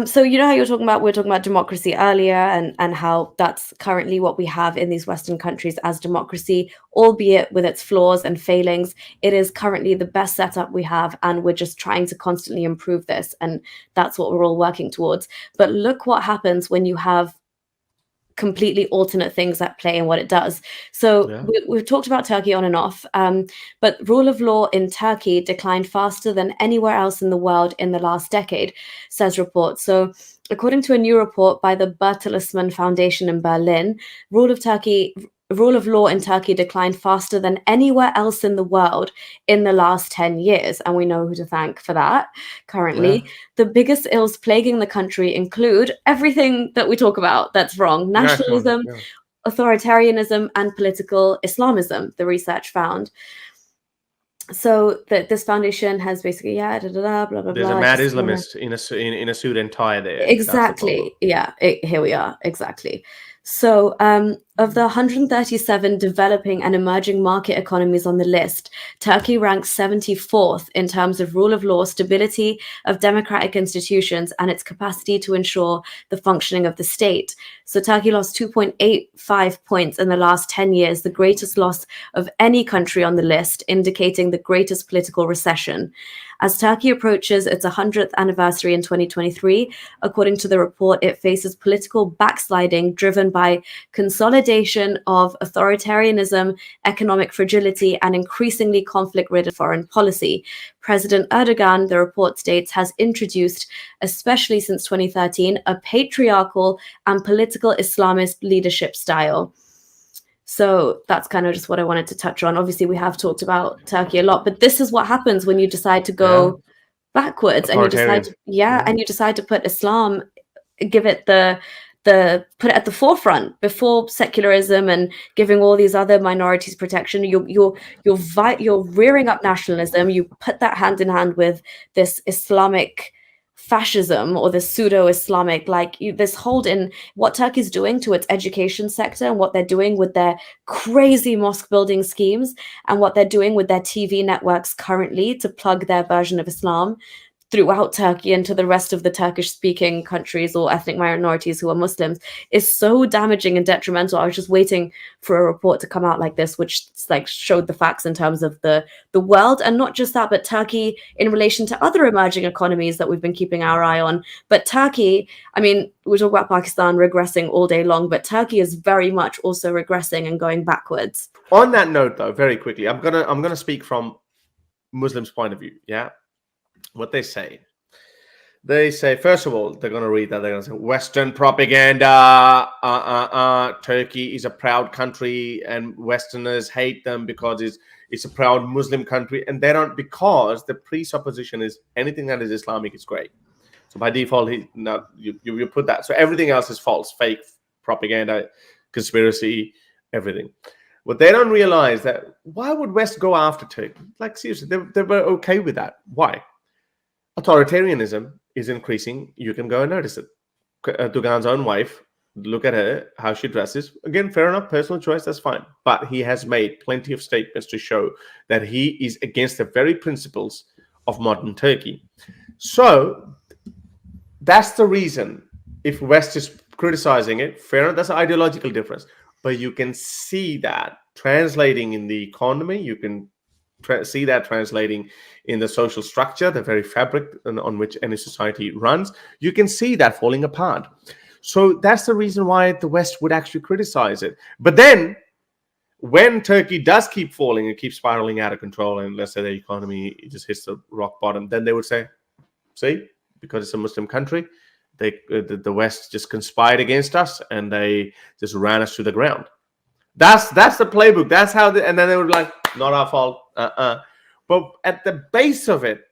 So you know how we're talking about democracy earlier, and how that's currently what we have in these Western countries as democracy, albeit with its flaws and failings. It is currently the best setup we have, and we're just trying to constantly improve this, and that's what we're all working towards. But look what happens when you have completely alternate things at play and what it does. So Yeah. we've talked about Turkey on and off, but rule of law in Turkey declined faster than anywhere else in the world in the last decade, says report. So according to a new report by the Bertelsmann Foundation in Berlin, rule of law in Turkey declined faster than anywhere else in the world in the last 10 years. And we know who to thank for that Yeah. currently. The biggest ills plaguing the country include everything that we talk about that's wrong: Nationalism. nationalism, Yeah. authoritarianism, and political Islamism, the research found. So that this foundation has basically, blah, blah, There's a blah. I mad just want to Islamist in a suit and tie there. That's the problem. Exactly. Yeah, here we are. Exactly. So, of the 137 developing and emerging market economies on the list, Turkey ranks 74th in terms of rule of law, stability of democratic institutions, and its capacity to ensure the functioning of the state. So, Turkey lost 2.85 points in the last 10 years, the greatest loss of any country on the list, indicating the greatest political recession. As Turkey approaches its 100th anniversary in 2023, according to the report, it faces political backsliding driven by consolidation of authoritarianism, economic fragility, and increasingly conflict-ridden foreign policy. President Erdogan, the report states, has introduced, especially since 2013, a patriarchal and political Islamist leadership style. So that's kind of just what I wanted to touch on. Obviously, we have talked about Turkey a lot, but this is what happens when you decide to Yeah. go backwards, and you decide Authoritarian. to, yeah, Yeah. and you decide to put Islam, give it the put it at the forefront before secularism and giving all these other minorities protection. You're rearing up nationalism. You put that hand in hand with this Islamic fascism, or this pseudo-Islamic, like this hold in what Turkey's doing to its education sector, and what they're doing with their crazy mosque building schemes, and what they're doing with their TV networks currently to plug their version of Islam throughout Turkey and to the rest of the Turkish speaking countries or ethnic minorities who are Muslims, is so damaging and detrimental. I was just waiting for a report to come out like this, which like showed the facts in terms of the world, and not just that, but Turkey in relation to other emerging economies that we've been keeping our eye on. But Turkey, I mean, we talk about Pakistan regressing all day long, but Turkey is very much also regressing and going backwards. On that note, though, very quickly, I'm gonna speak from Muslims' point of view. Yeah. What they say, first of all, they're going to read that. They're going to say Western propaganda. Turkey is a proud country, and Westerners hate them because it's a proud Muslim country, and they don't, because the presupposition is anything that is Islamic is great. So by default, you put that. So everything else is false, fake propaganda, conspiracy, everything. What they don't realize that why would West go after Turkey? Like seriously, they were okay with that. Why? Authoritarianism is increasing. You can go and notice it. Erdogan's own wife, look at her, how she dresses. Again, fair enough, personal choice, that's fine. But he has made plenty of statements to show that he is against the very principles of modern Turkey. So that's the reason, if West is criticizing it, fair enough, that's an ideological difference. But you can see that translating in the economy. You can see that translating in the social structure, the very fabric on which any society runs. You can see that falling apart. So that's the reason why the West would actually criticize it. But then when Turkey does keep falling and keep spiraling out of control, and let's say the economy just hits the rock bottom, then they would say, see, because it's a Muslim country, the West just conspired against us and they just ran us to the ground. That's the playbook. That's how and then they would be like, not our fault. But at the base of it,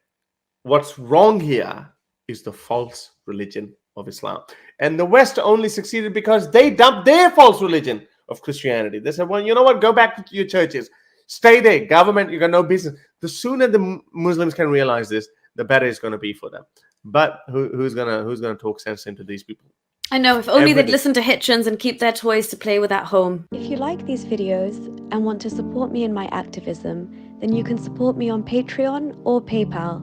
what's wrong here is the false religion of Islam. And the West only succeeded because they dumped their false religion of Christianity. They said, well, you know what? Go back to your churches. Stay there. Government, you got no business. The sooner the Muslims can realize this, the better it's going to be for them. But who's gonna talk sense into these people? I know, if only they'd listen to Hitchens and keep their toys to play with at home. If you like these videos and want to support me in my activism, then you can support me on Patreon or PayPal.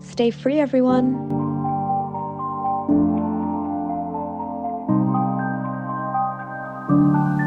Stay free, everyone. you.